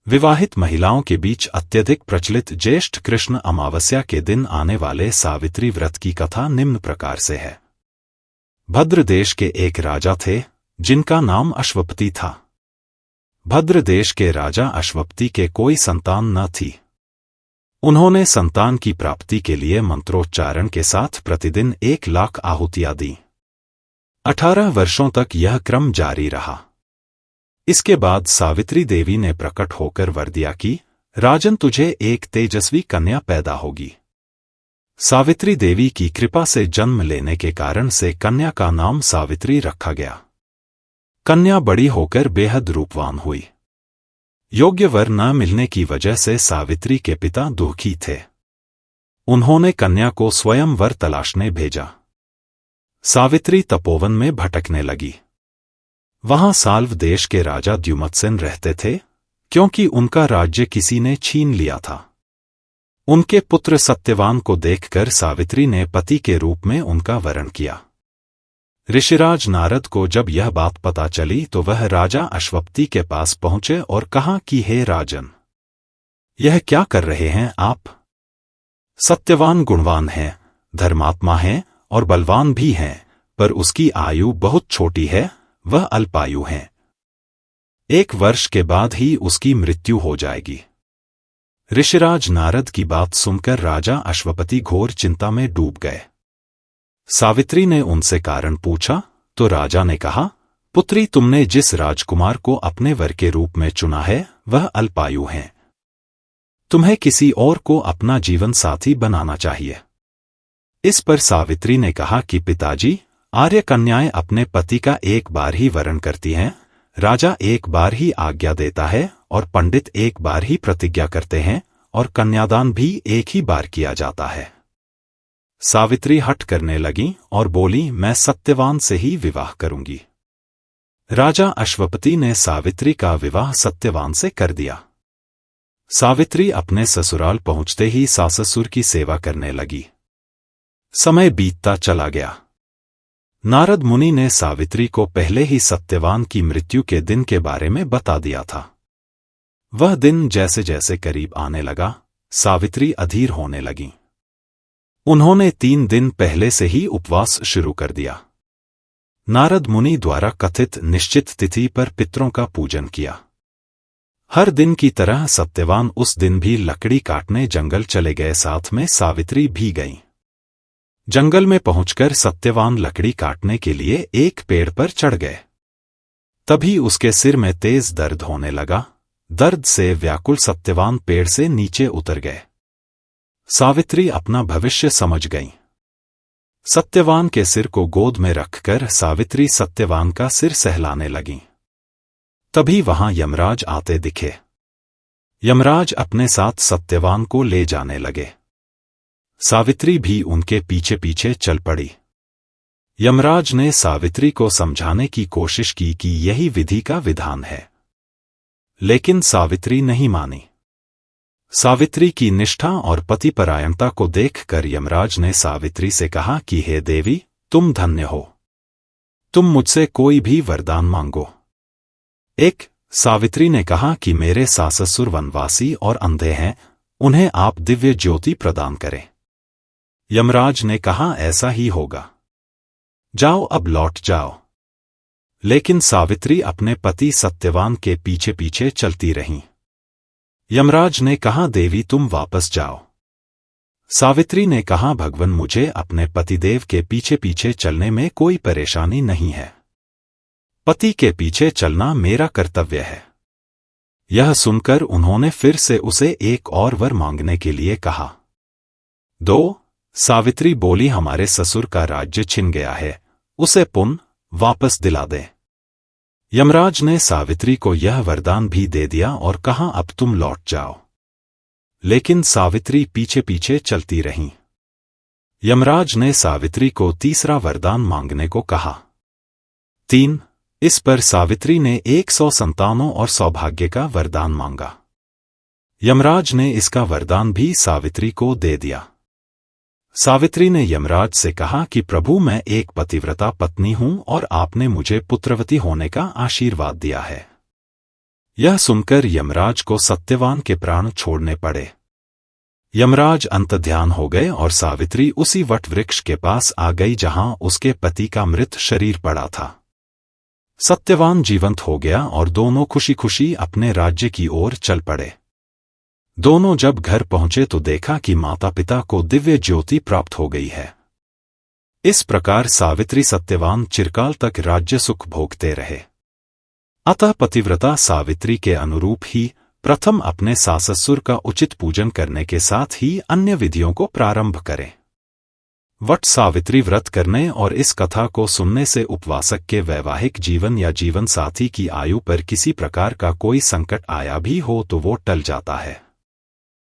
विवाहित महिलाओं के बीच अत्यधिक प्रचलित ज्येष्ठ कृष्ण अमावस्या के दिन आने वाले सावित्री व्रत की कथा निम्न प्रकार से है। भद्र देश के एक राजा थे जिनका नाम अश्वपति था। भद्र देश के राजा अश्वपति के कोई संतान न थी। उन्होंने संतान की प्राप्ति के लिए मंत्रोच्चारण के साथ प्रतिदिन 1,00,000 आहुतियां दी। 18 वर्षों तक यह क्रम जारी रहा। इसके बाद सावित्री देवी ने प्रकट होकर वर दिया कि राजन, तुझे एक तेजस्वी कन्या पैदा होगी। सावित्री देवी की कृपा से जन्म लेने के कारण से कन्या का नाम सावित्री रखा गया। कन्या बड़ी होकर बेहद रूपवान हुई। योग्य वर न मिलने की वजह से सावित्री के पिता दुखी थे। उन्होंने कन्या को स्वयं वर तलाशने भेजा। सावित्री तपोवन में भटकने लगी। वहां साल्व देश के राजा द्युमत्सेन रहते थे, क्योंकि उनका राज्य किसी ने छीन लिया था। उनके पुत्र सत्यवान को देखकर सावित्री ने पति के रूप में उनका वरण किया। ऋषिराज नारद को जब यह बात पता चली तो वह राजा अश्वपति के पास पहुंचे और कहा कि हे राजन, यह क्या कर रहे हैं आप? सत्यवान गुणवान है, धर्मात्मा है और बलवान भी है, पर उसकी आयु बहुत छोटी है, वह अल्पायु है। 1 वर्ष के बाद ही उसकी मृत्यु हो जाएगी। ऋषिराज नारद की बात सुनकर राजा अश्वपति घोर चिंता में डूब गए। सावित्री ने उनसे कारण पूछा तो राजा ने कहा, पुत्री, तुमने जिस राजकुमार को अपने वर के रूप में चुना है वह अल्पायु है। तुम्हें किसी और को अपना जीवन साथी बनाना चाहिए। इस पर सावित्री ने कहा कि पिताजी, आर्य कन्याएं अपने पति का एक बार ही वरण करती हैं, राजा एक बार ही आज्ञा देता है और पंडित एक बार ही प्रतिज्ञा करते हैं और कन्यादान भी एक ही बार किया जाता है। सावित्री हठ करने लगी और बोली, मैं सत्यवान से ही विवाह करूंगी। राजा अश्वपति ने सावित्री का विवाह सत्यवान से कर दिया। सावित्री अपने ससुराल पहुंचते ही सास-ससुर की सेवा करने लगी। समय बीतता चला गया। नारद मुनि ने सावित्री को पहले ही सत्यवान की मृत्यु के दिन के बारे में बता दिया था। वह दिन जैसे जैसे करीब आने लगा, सावित्री अधीर होने लगी। उन्होंने 3 दिन पहले से ही उपवास शुरू कर दिया। नारद मुनि द्वारा कथित निश्चित तिथि पर पितरों का पूजन किया। हर दिन की तरह सत्यवान उस दिन भी लकड़ी काटने जंगल चले गए, साथ में सावित्री भी गईं। जंगल में पहुंचकर सत्यवान लकड़ी काटने के लिए एक पेड़ पर चढ़ गए। तभी उसके सिर में तेज दर्द होने लगा। दर्द से व्याकुल सत्यवान पेड़ से नीचे उतर गए। सावित्री अपना भविष्य समझ गईं। सत्यवान के सिर को गोद में रखकर सावित्री सत्यवान का सिर सहलाने लगीं। तभी वहां यमराज आते दिखे। यमराज अपने साथ सत्यवान को ले जाने लगे। सावित्री भी उनके पीछे पीछे चल पड़ी। यमराज ने सावित्री को समझाने की कोशिश की कि यही विधि का विधान है, लेकिन सावित्री नहीं मानी। सावित्री की निष्ठा और पतिपरायणता को देखकर यमराज ने सावित्री से कहा कि हे देवी, तुम धन्य हो। तुम मुझसे कोई भी वरदान मांगो। सावित्री ने कहा कि मेरे सास-ससुर वनवासी और अंधे हैं, उन्हें आप दिव्य ज्योति प्रदान करें। यमराज ने कहा, ऐसा ही होगा। जाओ, अब लौट जाओ। लेकिन सावित्री अपने पति सत्यवान के पीछे पीछे चलती रहीं। यमराज ने कहा, देवी तुम वापस जाओ। सावित्री ने कहा, भगवान, मुझे अपने पतिदेव के पीछे पीछे चलने में कोई परेशानी नहीं है। पति के पीछे चलना मेरा कर्तव्य है। यह सुनकर उन्होंने फिर से उसे एक और वर मांगने के लिए कहा। 2 सावित्री बोली, हमारे ससुर का राज्य छिन गया है, उसे पुनः वापस दिला दे। यमराज ने सावित्री को यह वरदान भी दे दिया और कहा, अब तुम लौट जाओ। लेकिन सावित्री पीछे पीछे चलती रहीं। यमराज ने सावित्री को तीसरा वरदान मांगने को कहा। 3 इस पर सावित्री ने 100 संतानों और सौभाग्य का वरदान मांगा। यमराज ने इसका वरदान भी सावित्री को दे दिया। सावित्री ने यमराज से कहा कि प्रभु, मैं एक पतिव्रता पत्नी हूं और आपने मुझे पुत्रवती होने का आशीर्वाद दिया है। यह सुनकर यमराज को सत्यवान के प्राण छोड़ने पड़े। यमराज अंतर्ध्यान हो गए और सावित्री उसी वट वृक्ष के पास आ गई जहां उसके पति का मृत शरीर पड़ा था। सत्यवान जीवंत हो गया और दोनों खुशी खुशी अपने राज्य की ओर चल पड़े। दोनों जब घर पहुंचे तो देखा कि माता पिता को दिव्य ज्योति प्राप्त हो गई है। इस प्रकार सावित्री सत्यवान चिरकाल तक राज्य सुख भोगते रहे। अतः पतिव्रता सावित्री के अनुरूप ही प्रथम अपने सास-ससुर का उचित पूजन करने के साथ ही अन्य विधियों को प्रारंभ करें। वट सावित्री व्रत करने और इस कथा को सुनने से उपवासक के वैवाहिक जीवन या जीवन साथी की आयु पर किसी प्रकार का कोई संकट आया भी हो तो वो टल जाता है।